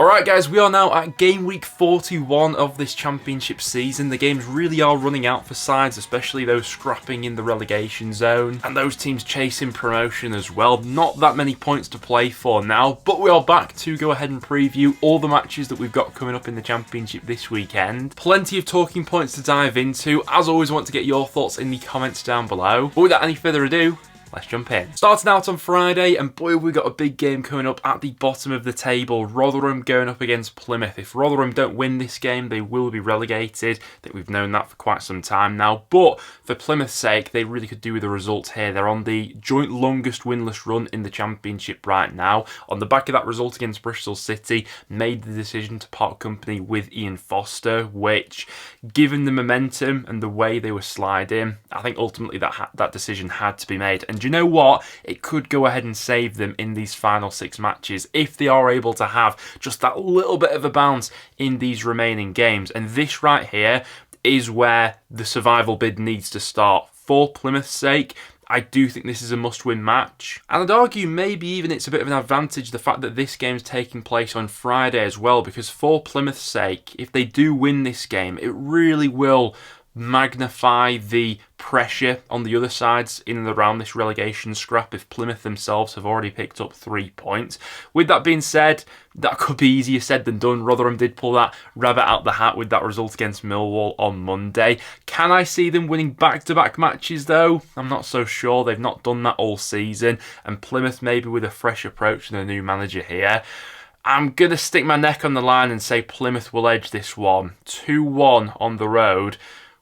Alright guys, we are now at game week 41 of this championship season. The games really are running out for sides, especially those scrapping in the relegation zone and those teams chasing promotion as well. Not that many points to play for now, but we are back to go ahead and preview all the matches that we've got coming up in the championship this weekend. Plenty of talking points to dive into. As always, I want to get your thoughts in the comments down below. But without any further ado, let's jump in. Starting out on Friday, and boy, we got a big game coming up at the bottom of the table. Rotherham going up against Plymouth. If Rotherham don't win this game, they will be relegated. I think we've known that for quite some time now. But for Plymouth's sake, they really could do with the results here. They're on the joint longest winless run in the championship right now. On the back of that result against Bristol City, made the decision to part company with Ian Foster, which, given the momentum and the way they were sliding, I think ultimately that decision had to be made. And do you know what? It could go ahead and save them in these final 6 matches if they are able to have just that little bit of a bounce in these remaining games. And this right here is where the survival bid needs to start. For Plymouth's sake, I do think this is a must-win match. And I'd argue maybe even it's a bit of an advantage the fact that this game's taking place on Friday as well, because for Plymouth's sake, if they do win this game, it really will magnify the pressure on the other sides in and around this relegation scrap if Plymouth themselves have already picked up 3 points. With that being said, that could be easier said than done. Rotherham did pull that rabbit out the hat with that result against Millwall on Monday. Can I see them winning back-to-back matches though? I'm not so sure. They've not done that all season, and Plymouth maybe with a fresh approach and a new manager here. I'm going to stick my neck on the line and say Plymouth will edge this one. 2-1 on the road,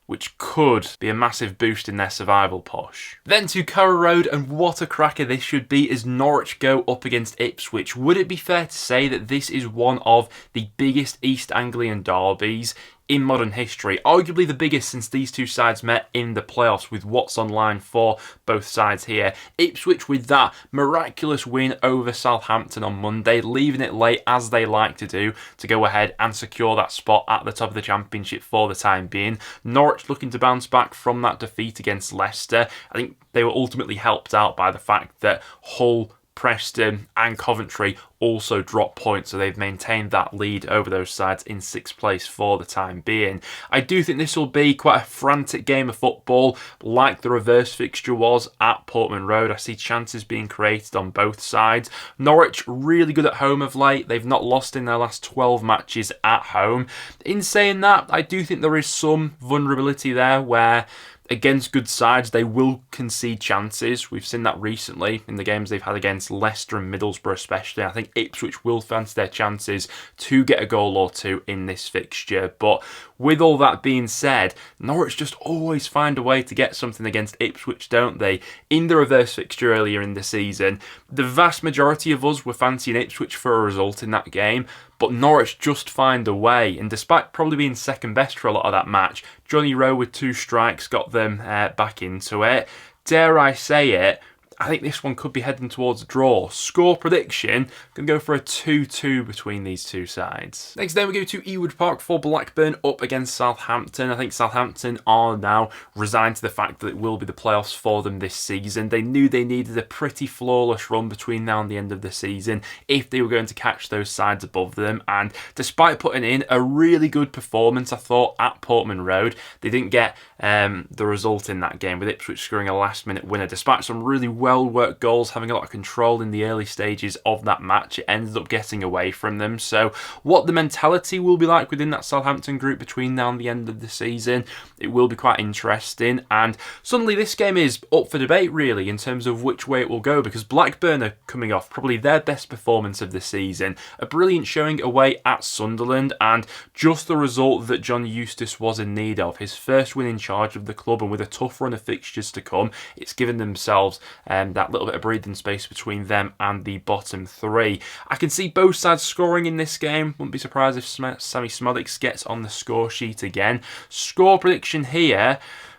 which could be a massive boost in their survival push. Then to Carrow Road, and what a cracker this should be as Norwich go up against Ipswich. Would it be fair to say that this is one of the biggest East Anglian derbies in modern history? Arguably the biggest since these two sides met in the playoffs, with what's on line for both sides here. Ipswich with that miraculous win over Southampton on Monday, leaving it late as they like to do to go ahead and secure that spot at the top of the championship for the time being. Norwich looking to bounce back from that defeat against Leicester. I think they were ultimately helped out by the fact that Hull, Preston and Coventry also dropped points, so they've maintained that lead over those sides in 6th place for the time being. I do think this will be quite a frantic game of football, like the reverse fixture was at Portman Road. I see chances being created on both sides. Norwich really good at home of late. They've not lost in their last 12 matches at home. In saying that, I do think there is some vulnerability there where against good sides, they will concede chances. We've seen that recently in the games they've had against Leicester and Middlesbrough especially. I think Ipswich will fancy their chances to get a goal or two in this fixture. But with all that being said, Norwich just always find a way to get something against Ipswich, don't they? In the reverse fixture earlier in the season, the vast majority of us were fancying Ipswich for a result in that game, but Norwich just find a way, and despite probably being second best for a lot of that match, Johnny Rowe with 2 strikes got them back into it. Dare I say it, I think this one could be heading towards a draw. Score prediction, going to go for a 2-2 between these two sides. Next then we go to Ewood Park for Blackburn up against Southampton. I think Southampton are now resigned to the fact that it will be the playoffs for them this season. They knew they needed a pretty flawless run between now and the end of the season if they were going to catch those sides above them. And despite putting in a really good performance, I thought, at Portman Road, they didn't get the result in that game, with Ipswich scoring a last-minute winner. Despite some really well-worked goals, having a lot of control in the early stages of that match, it ended up getting away from them. So what the mentality will be like within that Southampton group between now and the end of the season, it will be quite interesting. And suddenly this game is up for debate, really, in terms of which way it will go, because Blackburn are coming off probably their best performance of the season. A brilliant showing away at Sunderland, and just the result that John Eustace was in need of. His first win in charge of the club, and with a tough run of fixtures to come, it's given themselves that little bit of breathing space between them and the bottom 3. I can see both sides scoring in this game. Wouldn't be surprised if Sammy Smodics gets on the score sheet again. Score prediction here,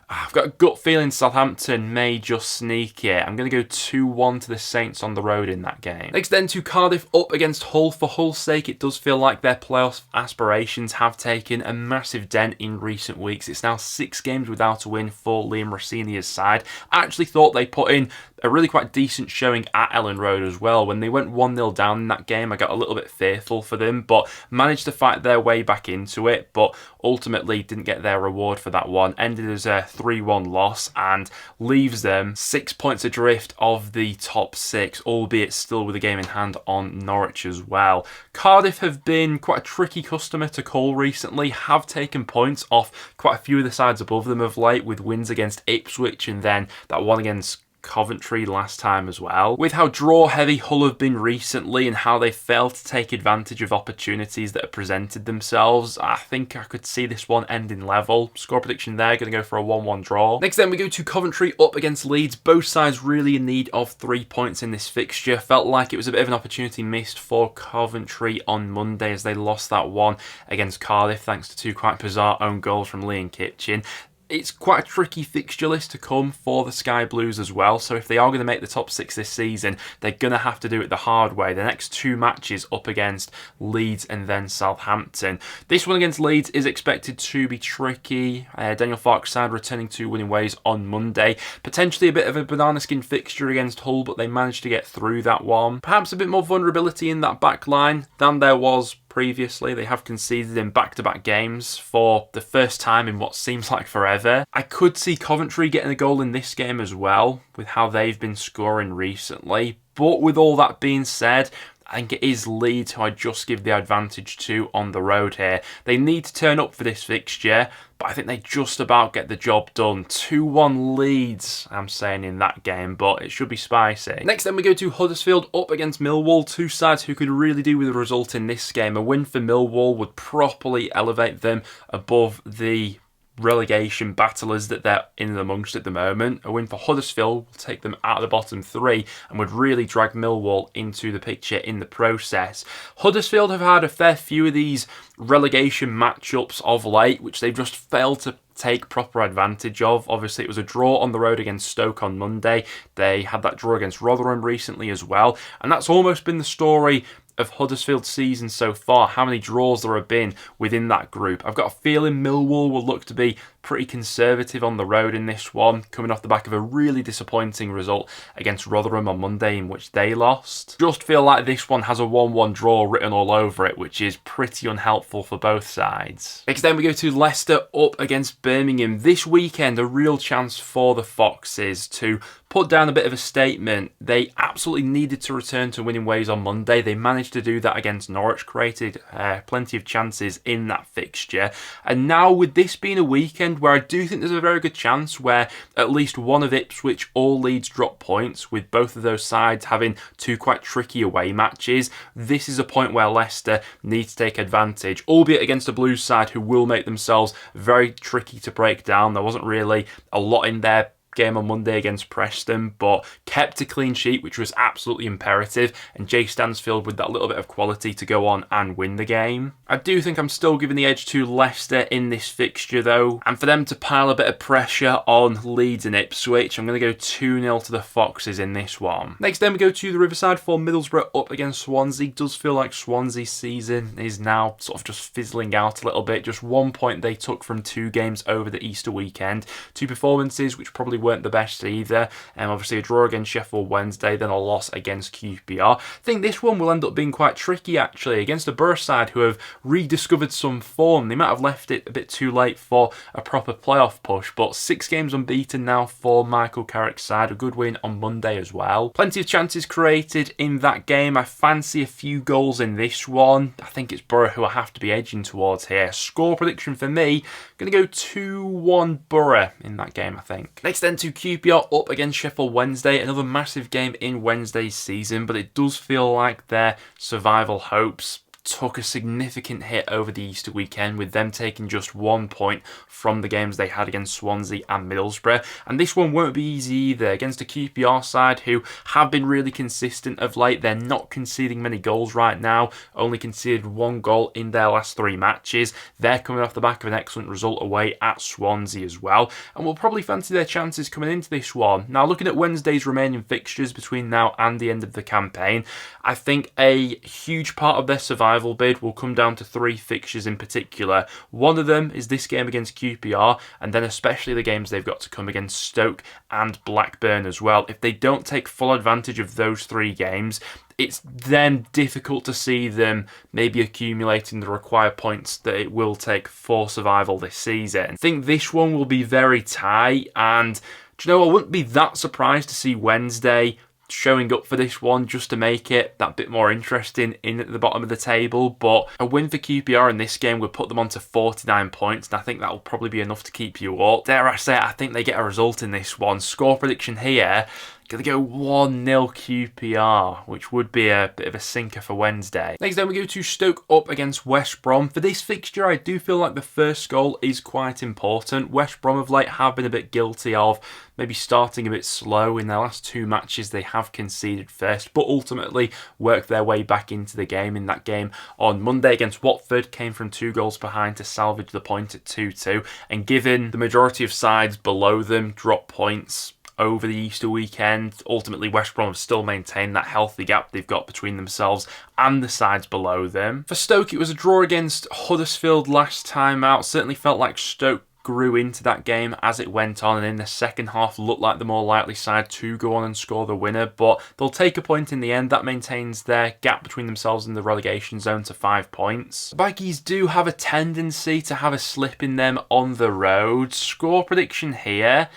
I've got a gut feeling Southampton may just sneak it. I'm going to go 2-1 to the Saints on the road in that game. Next then to Cardiff up against Hull. For Hull's sake, it does feel like their playoff aspirations have taken a massive dent in recent weeks. It's now 6 games without a win for Liam Rossinia's side. I actually thought they put in a really quite decent showing at Ellen Road as well. When they went 1-0 down in that game, I got a little bit fearful for them, but managed to fight their way back into it, but ultimately didn't get their reward for that one. Ended as a 3-1 loss and leaves them 6 points adrift of the top 6, albeit still with a game in hand on Norwich as well. Cardiff have been quite a tricky customer to call recently, have taken points off quite a few of the sides above them of late, with wins against Ipswich and then that one against Coventry last time as well. With how draw heavy Hull have been recently and how they failed to take advantage of opportunities that have presented themselves, I think I could see this one ending level. Score prediction there, going to go for a 1-1 draw. Next then we go to Coventry up against Leeds. Both sides really in need of 3 points in this fixture. Felt like it was a bit of an opportunity missed for Coventry on Monday as they lost that one against Cardiff thanks to 2 quite bizarre own goals from Lee and Kitchen. It's quite a tricky fixture list to come for the Sky Blues as well, so if they are going to make the top 6 this season, they're going to have to do it the hard way. The next 2 matches up against Leeds and then Southampton. This one against Leeds is expected to be tricky. Daniel Farke's side returning to winning ways on Monday. Potentially a bit of a banana skin fixture against Hull, but they managed to get through that one. Perhaps a bit more vulnerability in that back line than there was previously. They have conceded in back-to-back games for the first time in what seems like forever. I could see Coventry getting a goal in this game as well, with how they've been scoring recently. But with all that being said, I think it is Leeds who I just give the advantage to on the road here. They need to turn up for this fixture, but I think they just about get the job done. 2-1 Leeds, I'm saying, in that game, but it should be spicy. Next then we go to Huddersfield up against Millwall. 2 sides who could really do with a result in this game. A win for Millwall would properly elevate them above the relegation battlers that they're in amongst at the moment. A win for Huddersfield will take them out of the bottom 3 and would really drag Millwall into the picture in the process. Huddersfield have had a fair few of these relegation matchups of late, which they've just failed to take proper advantage of. Obviously, it was a draw on the road against Stoke on Monday. They had that draw against Rotherham recently as well, and that's almost been the story of Huddersfield's season so far, how many draws there have been within that group. I've got a feeling Millwall will look to be pretty conservative on the road in this one, coming off the back of a really disappointing result against Rotherham on Monday in which they lost. Just feel like this one has a 1-1 draw written all over it, which is pretty unhelpful for both sides. Next then we go to Leicester up against Birmingham. This weekend, a real chance for the Foxes to put down a bit of a statement. They absolutely needed to return to winning ways on Monday. They managed to do that against Norwich, created plenty of chances in that fixture. And now with this being a weekend where I do think there's a very good chance where at least one of Ipswich or Leeds drop points, with both of those sides having 2 quite tricky away matches, this is a point where Leicester need to take advantage, albeit against a Blues side who will make themselves very tricky to break down. There wasn't really a lot in their game on Monday against Preston, but kept a clean sheet, which was absolutely imperative, and Jay Stansfield with that little bit of quality to go on and win the game. I do think I'm still giving the edge to Leicester in this fixture though, and for them to pile a bit of pressure on Leeds and Ipswich, I'm going to go 2-0 to the Foxes in this one. Next then we go to the Riverside for Middlesbrough up against Swansea. Does feel like Swansea's season is now sort of just fizzling out a little bit. Just 1 point they took from 2 games over the Easter weekend. 2 performances which probably weren't the best either, and obviously a draw against Sheffield Wednesday, then a loss against QPR. I think this one will end up being quite tricky actually, against a Borough side who have rediscovered some form. They might have left it a bit too late for a proper playoff push, but 6 games unbeaten now for Michael Carrick's side. A good win on Monday as well. Plenty of chances created in that game. I fancy a few goals in this one. I think it's Borough who I have to be edging towards here. Score prediction for me, going to go 2-1 Borough in that game, I think. Next then to QPR up against Sheffield Wednesday. Another massive game in Wednesday's season, but it does feel like their survival hopes took a significant hit over the Easter weekend, with them taking just 1 point from the games they had against Swansea and Middlesbrough. And this one won't be easy either against a QPR side who have been really consistent of late. They're not conceding many goals right now, only conceded 1 goal in their last 3 matches. They're coming off the back of an excellent result away at Swansea as well, and will probably fancy their chances coming into this one. Now, looking at Wednesday's remaining fixtures between now and the end of the campaign, I think a huge part of their survival bid will come down to 3 fixtures in particular. One of them is this game against QPR, and then especially the games they've got to come against Stoke and Blackburn as well. If they don't take full advantage of those 3 games, it's then difficult to see them maybe accumulating the required points that it will take for survival this season. I think this one will be very tight, and do you know, I wouldn't be that surprised to see Wednesday showing up for this one just to make it that bit more interesting in at the bottom of the table. But a win for QPR in this game would put them on to 49 points, and I think that will probably be enough to keep you up. Dare I say it, I think they get a result in this one. Score prediction here, going to go 1-0 QPR, which would be a bit of a sinker for Wednesday. Next then we go to Stoke up against West Brom. For this fixture, I do feel like the first goal is quite important. West Brom of late have been a bit guilty of maybe starting a bit slow. In their last 2 matches, they have conceded first, but ultimately worked their way back into the game. In that game on Monday against Watford, came from 2 goals behind to salvage the point at 2-2. And given the majority of sides below them drop points over the Easter weekend, ultimately West Brom have still maintained that healthy gap they've got between themselves and the sides below them. For Stoke, it was a draw against Huddersfield last time out. Certainly felt like Stoke grew into that game as it went on, and in the second half looked like the more likely side to go on and score the winner, but they'll take a point in the end. That maintains their gap between themselves and the relegation zone to 5 points. The Bikies do have a tendency to have a slip in them on the road. Score prediction here,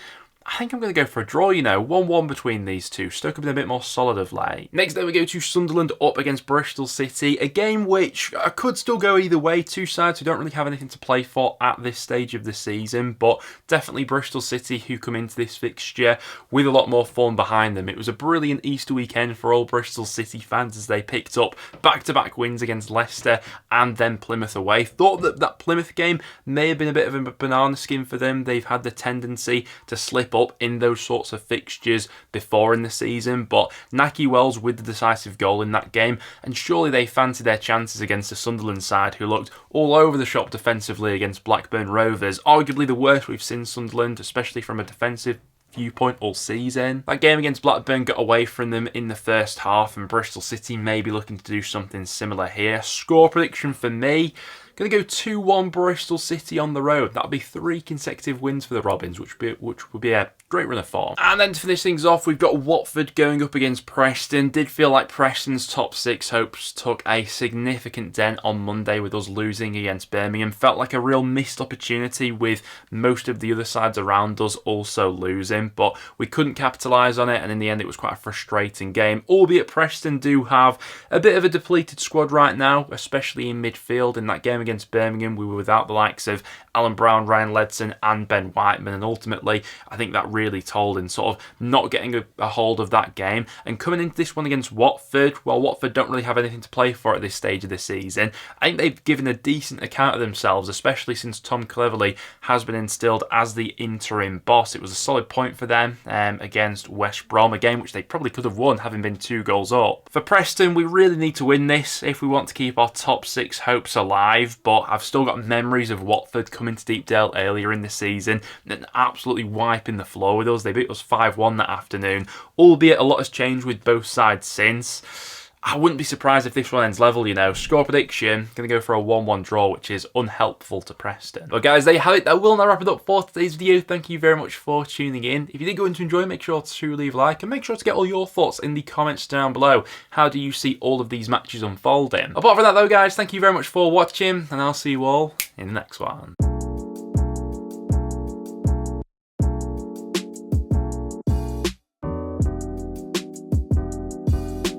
I think I'm going to go for a draw, you know, 1-1 between these two. Stoke have been a bit more solid of late. Next then we go to Sunderland up against Bristol City, a game which could still go either way. 2 sides who don't really have anything to play for at this stage of the season, but definitely Bristol City who come into this fixture with a lot more form behind them. It was a brilliant Easter weekend for all Bristol City fans as they picked up back-to-back wins against Leicester and then Plymouth away. Thought that that Plymouth game may have been a bit of a banana skin for them. They've had the tendency to slip up in those sorts of fixtures before in the season, but Nahki Wells with the decisive goal in that game, and surely they fancied their chances against the Sunderland side who looked all over the shop defensively against Blackburn Rovers. Arguably the worst we've seen Sunderland, especially from a defensive viewpoint, all season. That game against Blackburn got away from them in the first half, and Bristol City may be looking to do something similar here. Score prediction for me, going to go 2-1 Bristol City on the road. That'll be 3 consecutive wins for the Robins, which would be a great run of form. And then to finish things off, we've got Watford going up against Preston. Did feel like Preston's top 6 hopes took a significant dent on Monday with us losing against Birmingham. Felt like a real missed opportunity with most of the other sides around us also losing, but we couldn't capitalise on it, and in the end it was quite a frustrating game. Albeit Preston do have a bit of a depleted squad right now, especially in midfield. In that game against Birmingham, we were without the likes of Alan Brown, Ryan Ledson and Ben Whiteman, and ultimately I think that really told in sort of not getting a hold of that game. And coming into this one against Watford, well, Watford don't really have anything to play for at this stage of the season. I think they've given a decent account of themselves, especially since Tom Cleverley has been instilled as the interim boss. It was a solid point for them against West Brom, a game which they probably could have won having been 2 goals up. For Preston, we really need to win this if we want to keep our top 6 hopes alive, but I've still got memories of Watford coming to Deepdale earlier in the season and absolutely wiping the floor with us. They beat us 5-1 that afternoon, albeit a lot has changed with both sides since. I wouldn't be surprised if this one ends level, you know. Score prediction, going to go for a 1-1 draw, which is unhelpful to Preston. But guys, there you have it. That will now wrap it up for today's video. Thank you very much for tuning in. If you did go in to enjoy, make sure to leave a like, and make sure to get all your thoughts in the comments down below. How do you see all of these matches unfolding? Apart from that though, guys, thank you very much for watching, and I'll see you all in the next one.